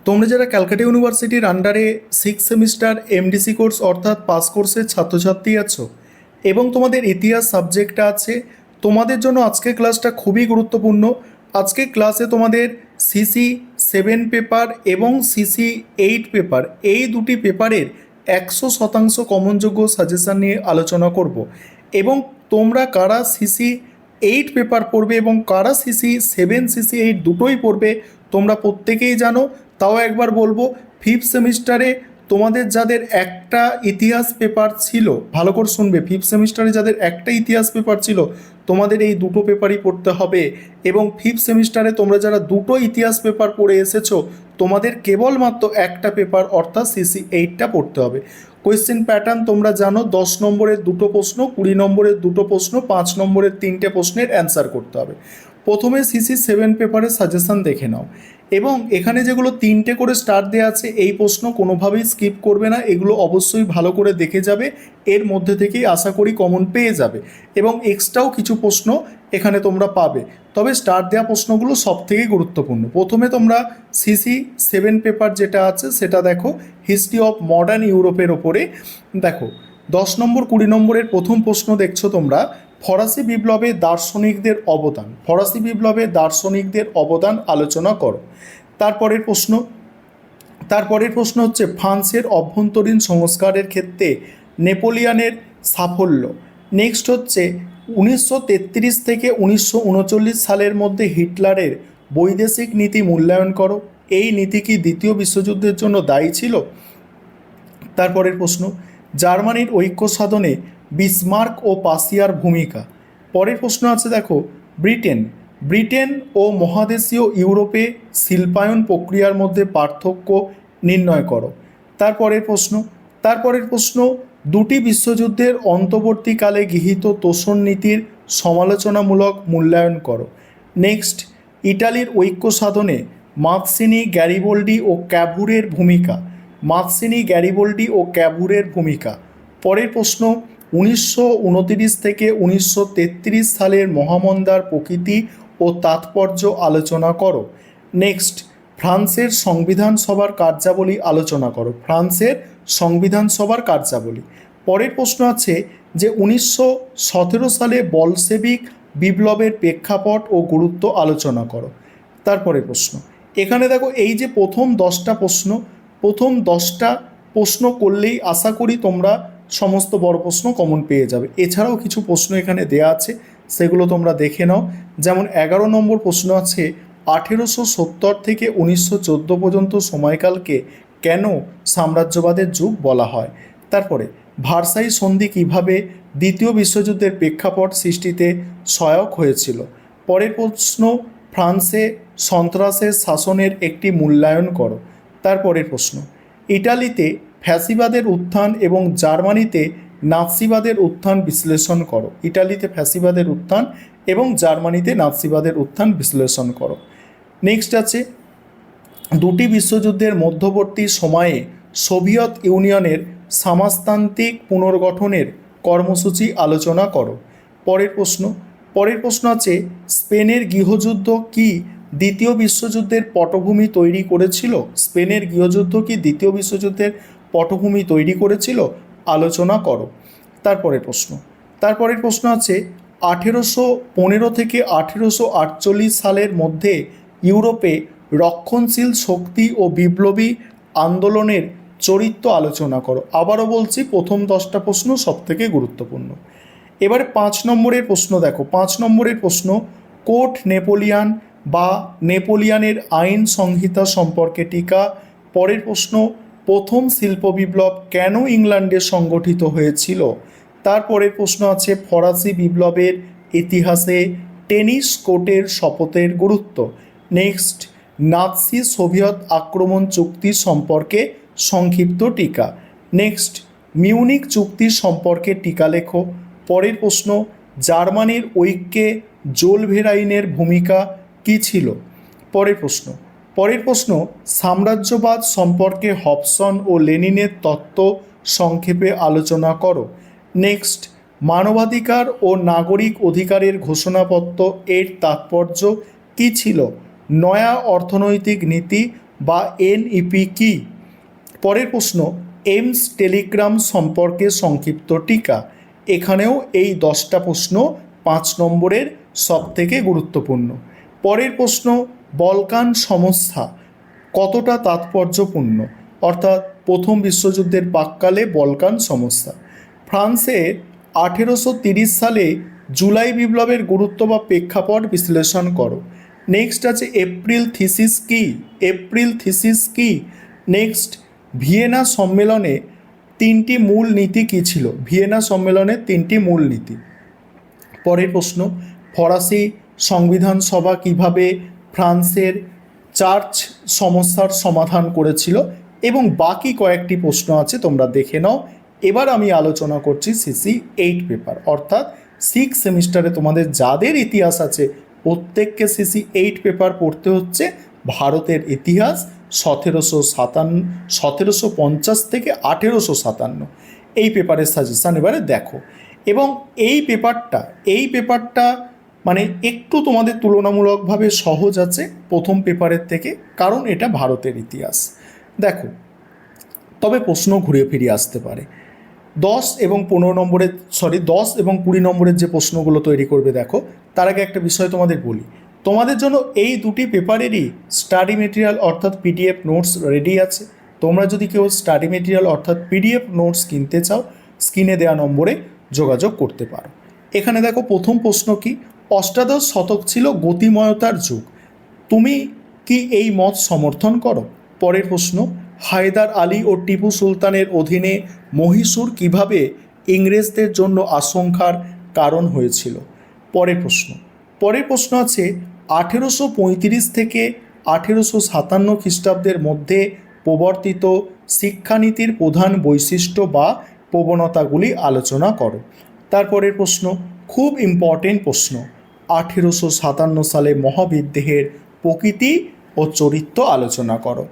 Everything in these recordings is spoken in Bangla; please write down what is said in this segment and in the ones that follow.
তোমরা যারা ক্যালকাটা ইউনিভার্সিটির আন্ডারে 6 সেমিস্টার এমডিসি কোর্স অর্থাৎ পাস কোর্সের ছাত্রছাত্রী আছো এবং তোমাদের ইতিহাস সাবজেক্টটা আছে, তোমাদের জন্য আজকের ক্লাসটা খুবই গুরুত্বপূর্ণ। আজকে ক্লাসে তোমাদের সিসি 7 পেপার এবং সিসি 8 পেপার, এই দুটি পেপারের 100% কমনযোগ্য সাজেশান নিয়ে আলোচনা করব। এবং তোমরা কারা সিসি 8 পেপার পড়বে এবং কারা সিসি 7 সিসি 8 দুটোই পড়বে তোমরা প্রত্যেকেই জানো। তাও একবার বলবো, 5th সেমিস্টারে তোমাদের যাদের একটা ইতিহাস পেপার ছিল, ভালো করে শুনবে, 5th সেমিস্টারে যাদের একটা ইতিহাস পেপার ছিল তোমাদের এই দুটো পেপারই পড়তে হবে। এবং 5th সেমিস্টারে তোমরা যারা দুটো ইতিহাস পেপার পড়ে এসেছো তোমাদের কেবলমাত্র একটা পেপার অর্থাৎ সিসি 8টা পড়তে হবে। কোয়েশ্চেন প্যাটার্ন তোমরা জানো, 10 নম্বরের দুটো প্রশ্ন, 20 নম্বরের দুটো প্রশ্ন, 5 নম্বরের 3টে প্রশ্নের অ্যান্সার করতে হবে। প্রথমে সিসি 7 পেপারের সাজেশান দেখে নাও। এবং এখানে যেগুলো 3টে করে স্টার দেওয়া আছে এই প্রশ্ন কোনোভাবেই স্কিপ করবে না, এগুলো অবশ্যই ভালো করে দেখে যাবে। এর মধ্যে থেকেই আশা করি কমন পেয়ে যাবে এবং এক্সট্রাও কিছু প্রশ্ন এখানে তোমরা পাবে, তবে স্টার দেওয়া প্রশ্নগুলো সব থেকেই গুরুত্বপূর্ণ। প্রথমে তোমরা সিসি 7 পেপার যেটা আছে সেটা দেখো, হিস্ট্রি অফ মডার্ন ইউরোপের ওপরে। দেখো 10 নম্বর 20 নম্বরের প্রথম প্রশ্ন দেখছো তোমরা, ফরাসি বিপ্লবে দার্শনিকদের অবদান, ফরাসি বিপ্লবে দার্শনিকদের অবদান আলোচনা করো। তারপরের প্রশ্ন হচ্ছে ফ্রান্সের অভ্যন্তরীণ সংস্কারের ক্ষেত্রে নেপোলিয়নের সাফল্য। নেক্সট হচ্ছে 1933 থেকে 1939 সালের মধ্যে হিটলারের বৈদেশিক নীতি মূল্যায়ন করো। এই নীতি কি দ্বিতীয় বিশ্বযুদ্ধের জন্য দায়ী ছিল? তারপরের প্রশ্ন, জার্মানির ঐক্য সাধনে বিসমার্ক ও পাসিয়ার ভূমিকা। পরের প্রশ্ন আছে দেখো, ব্রিটেন ও মহাদেশীয় ইউরোপে শিল্পায়ন প্রক্রিয়ার মধ্যে পার্থক্য নির্ণয় করো। তারপরের প্রশ্ন দুটি বিশ্বযুদ্ধের অন্তর্বর্তীকালে গৃহীত তোষণ নীতির সমালোচনামূলক মূল্যায়ন করো। নেক্সট, ইটালির ঐক্য সাধনে মাৎসিনি গ্যারিবোল্ডি ও ক্যাভুরের ভূমিকা, পরের প্রশ্ন 1929 থেকে 1933 সালের মহামন্দার প্রকৃতি ও তাৎপর্য আলোচনা করো। নেক্সট, ফ্রান্সের সংবিধান সভার কার্যাবলী আলোচনা করো, পরের প্রশ্ন আছে যে 1917 সালে বলশেভিক বিপ্লবের প্রেক্ষাপট ও গুরুত্ব আলোচনা করো। তারপরে প্রশ্ন, এখানে দেখো এই যে প্রথম 10টা প্রশ্ন করলেই আশা করি তোমরা সমস্ত বড় প্রশ্ন কমন পেয়ে যাবে। এছাড়াও কিছু প্রশ্ন এখানে দেয়া আছে, সেগুলো তোমরা দেখে নাও। যেমন 11 নম্বর প্রশ্ন আছে, 1870 থেকে 1914 পর্যন্ত সময়কালকে কেন সাম্রাজ্যবাদের যুগ বলা হয়? তারপরে ভার্সাই সন্ধি কীভাবে দ্বিতীয় বিশ্বযুদ্ধের প্রেক্ষাপট সৃষ্টিতে সহায়ক হয়েছিল? পরের প্রশ্ন, ফ্রান্সে সন্ত্রাসের শাসনের একটি মূল্যায়ন করো। তারপরের প্রশ্ন, ইটালিতে ফ্যাসিবাদের উত্থান এবং জার্মানিতে নাৎসিবাদের উত্থান বিশ্লেষণ করো। নেক্সট আছে, দুটি বিশ্বযুদ্ধের মধ্যবর্তী সময়ে সোভিয়েত ইউনিয়নের সমাজতান্ত্রিক পুনর্গঠনের কর্মসূচি আলোচনা করো। পরের প্রশ্ন আছে, স্পেনের গৃহযুদ্ধ কি দ্বিতীয় বিশ্বযুদ্ধের পটভূমি তৈরি করেছিল? আলোচনা করো। তারপরের প্রশ্ন আছে, 1815 থেকে 1848 সালের মধ্যে ইউরোপে রক্ষণশীল শক্তি ও বিপ্লবী আন্দোলনের চরিত্র আলোচনা করো। আবারও বলছি, প্রথম 10টা প্রশ্ন সবথেকে গুরুত্বপূর্ণ। এবারে 5 নম্বরের প্রশ্ন দেখো, 5 নম্বরের প্রশ্ন, কোড নেপোলিয়ান বা নেপোলিয়ানের আইন সংহিতা সম্পর্কে টিকা। পরের প্রশ্ন, প্রথম শিল্প বিপ্লব কেন ইংল্যান্ডে সংগঠিত হয়েছিল? তারপরের প্রশ্ন আছে, ফরাসি বিপ্লবের ইতিহাসে টেনিস কোর্টের শপথের গুরুত্ব। নেক্সট, নাৎসি সোভিয়েত আক্রমণ চুক্তি সম্পর্কে সংক্ষিপ্ত টিকা। নেক্সট, মিউনিক চুক্তি সম্পর্কে টিকা লেখো। পরের প্রশ্ন, জার্মানির ঐক্যে জোলভেরাইনের ভূমিকা কী ছিল? পরের প্রশ্ন, সাম্রাজ্যবাদ সম্পর্কে হবসন ও লেনিনের তত্ত্ব সংক্ষেপে আলোচনা করো। নেক্সট, মানবাধিকার ও নাগরিক অধিকারের ঘোষণাপত্র এর তাৎপর্য কী ছিল? নয়া অর্থনৈতিক নীতি বা এনইপি কি? পরের প্রশ্ন, এমস টেলিগ্রাম সম্পর্কে সংক্ষিপ্ত টিকা। এখানেও এই 10টা প্রশ্ন 5 নম্বরের সবথেকে গুরুত্বপূর্ণ। পরের প্রশ্ন, বলকান সমস্যা কতটা তাৎপর্যপূর্ণ? অর্থাৎ প্রথম বিশ্বযুদ্ধের প্রাক্কালে বলকান সমস্যা। ফ্রান্সে 1830 সালে জুলাই বিপ্লবের গুরুত্ব বা প্রেক্ষাপট বিশ্লেষণ করো। নেক্সট আছে এপ্রিল থিসিস কি? এপ্রিল থিসিস কি? নেক্সট, ভিয়েনা সম্মেলনে 3টি মূল নীতি কী ছিল? ভিয়েনা সম্মেলনের 3টি মূল নীতি। পরের প্রশ্ন, ফরাসি সংবিধান সভা কিভাবে ফ্রান্সের চার্চ সমস্যার সমাধান করেছিল? এবং বাকি কয়েকটি প্রশ্ন আছে, তোমরা দেখে নাও। এবার আমি আলোচনা করছি সিসি 8 পেপার, অর্থাৎ 6 সেমিস্টারে তোমাদের যাদের ইতিহাস আছে প্রত্যেককে সিসি 8 পেপার পড়তে হচ্ছে। ভারতের ইতিহাস 1750 থেকে 1857 এই পেপারের সাজেশান এবারে দেখো। এবং এই পেপারটা মানে একটু তোমাদের তুলনামূলকভাবে সহজ আছে প্রথম পেপারের থেকে, কারণ এটা ভারতের ইতিহাস। দেখো, তবে প্রশ্ন ঘুরে ফিরে আসতে পারে। 10 এবং 20 নম্বরের যে প্রশ্নগুলো তৈরি করবে, দেখো তার আগে একটা বিষয় তোমাদের বলি। তোমাদের জন্য এই দুটি পেপারেরই স্টাডি মেটেরিয়াল অর্থাৎ পিডিএফ নোটস রেডি আছে। তোমরা যদি কেউ স্টাডি মেটেরিয়াল অর্থাৎ পিডিএফ নোটস কিনতে চাও, স্ক্রিনে দেওয়া নম্বরে যোগাযোগ করতে পারো। এখানে দেখো প্রথম প্রশ্ন কি? অষ্টাদশ শতক ছিল গতিময়তার যুগ, তুমি কি এই মত সমর্থন করো? পরের প্রশ্ন, হায়দার আলী ও টিপু সুলতানের অধীনে মহীশূর কিভাবে ইংরেজদের জন্য আশঙ্কার কারণ হয়েছিল? পরের প্রশ্ন আছে 1835 থেকে 1857 খ্রিস্টাব্দের মধ্যে প্রবর্তিত শিক্ষানীতির প্রধান বৈশিষ্ট্য বা প্রবণতাগুলি আলোচনা করো। তারপরের প্রশ্ন, খুব ইম্পর্টেন্ট প্রশ্ন, 1857 সালে মহাবিদ্রোহের প্রকৃতি ও চরিত্র আলোচনা করো।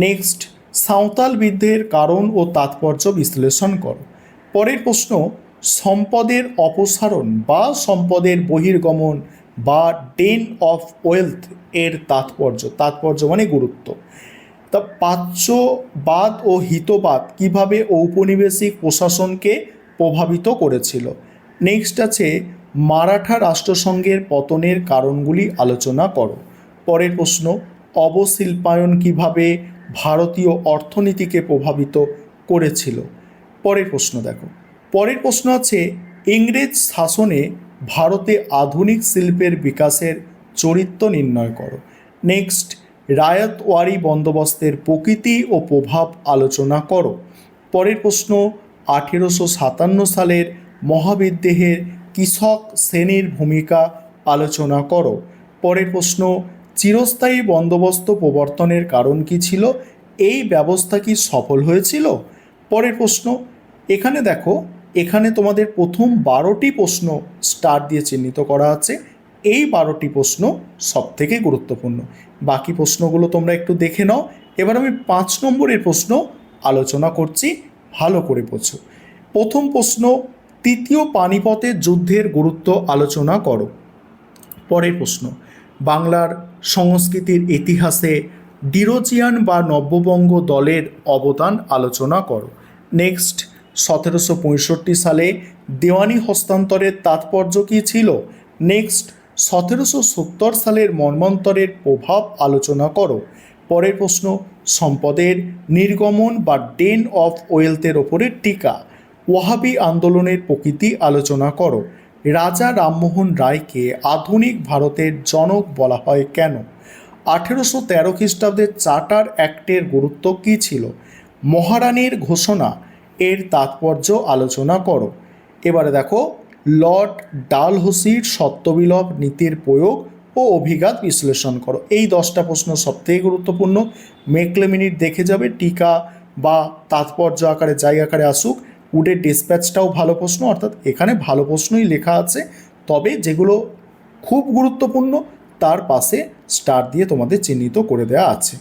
নেক্সট, সাঁওতাল বিদ্রোহের কারণ ও তাৎপর্য বিশ্লেষণ করো। পরের প্রশ্ন, সম্পদের অপসারণ বা সম্পদের বহির্গমন বা ড্রেন অফ ওয়েলথ এর তাৎপর্য মানে গুরুত্ব। তা প্রাচ্যবাদ ও হিতবাদ কিভাবে ঔপনিবেশিক প্রশাসনকে প্রভাবিত করেছিল। নেক্সট আছে মারাঠা রাষ্ট্রসংঘের পতনের কারণগুলি আলোচনা করো। পরের প্রশ্ন, অবশিল্পায়ন কিভাবে ভারতীয় অর্থনীতিকে প্রভাবিত করেছিল। পরের প্রশ্ন দেখো, পরের প্রশ্ন আছে ইংরেজ শাসনে ভারতে আধুনিক শিল্পের বিকাশের চরিত্র নির্ণয় করো। নেক্সট, রায়তওয়ারি বন্দোবস্তের প্রকৃতি ও প্রভাব আলোচনা করো। পরের প্রশ্ন, 1857 সালের মহাবিদ্রোহের কৃষক শ্রেণীর ভূমিকা আলোচনা করো। পরের প্রশ্ন, চিরস্থায়ী বন্দোবস্ত প্রবর্তনের কারণ কী ছিল? এই ব্যবস্থা কি সফল হয়েছিল? পরের প্রশ্ন, এখানে দেখো, এখানে তোমাদের প্রথম 12টি প্রশ্ন স্টার দিয়ে চিহ্নিত করা আছে। এই 12টি প্রশ্ন সবথেকে গুরুত্বপূর্ণ। বাকি প্রশ্নগুলো তোমরা একটু দেখে নাও। এবার আমি 5 নম্বরের প্রশ্ন আলোচনা করছি, ভালো করে বোঝো। প্রথম প্রশ্ন, তৃতীয় পানিপথের যুদ্ধের গুরুত্ব আলোচনা করো। পরের প্রশ্ন, বাংলার সংস্কৃতির ইতিহাসে ডিরোজিয়ান বা নব্যবঙ্গ দলের অবদান আলোচনা করো। নেক্সট, 1765 সালে দেওয়ানি হস্তান্তরের তাৎপর্য কী ছিল? নেক্সট, 1770 সালের মন্বন্তরের প্রভাব আলোচনা করো। পরের প্রশ্ন, সম্পদের নির্গমন বা ড্রেন অফ ওয়েলথের ওপরে টিকা। ওয়াহাবি আন্দোলনের প্রকৃতি আলোচনা করো। রাজা রামমোহন রায়কে আধুনিক ভারতের জনক বলা হয় কেন? 1813 খ্রিস্টাব্দের চার্টার অ্যাক্টের গুরুত্ব কী ছিল? মহারানীর ঘোষণা এর তাৎপর্য আলোচনা করো। এবারে দেখো, লর্ড ডালহৌসির সত্যবিলোপ নীতির প্রয়োগ ও অভিঘাত বিশ্লেষণ করো। এই 10টা প্রশ্ন সবথেকে গুরুত্বপূর্ণ। মেকলে মিনিট দেখে যাবে, টিকা বা তাৎপর্য আকারে যাই আকারে আসুক। উডের ডিসপ্যাচটাও ভালো প্রশ্ন, অর্থাৎ এখানে ভালো প্রশ্নই লেখা আছে, তবে যেগুলো খুব গুরুত্বপূর্ণ তার পাশে স্টার দিয়ে তোমাদের চিহ্নিত করে দেওয়া আছে।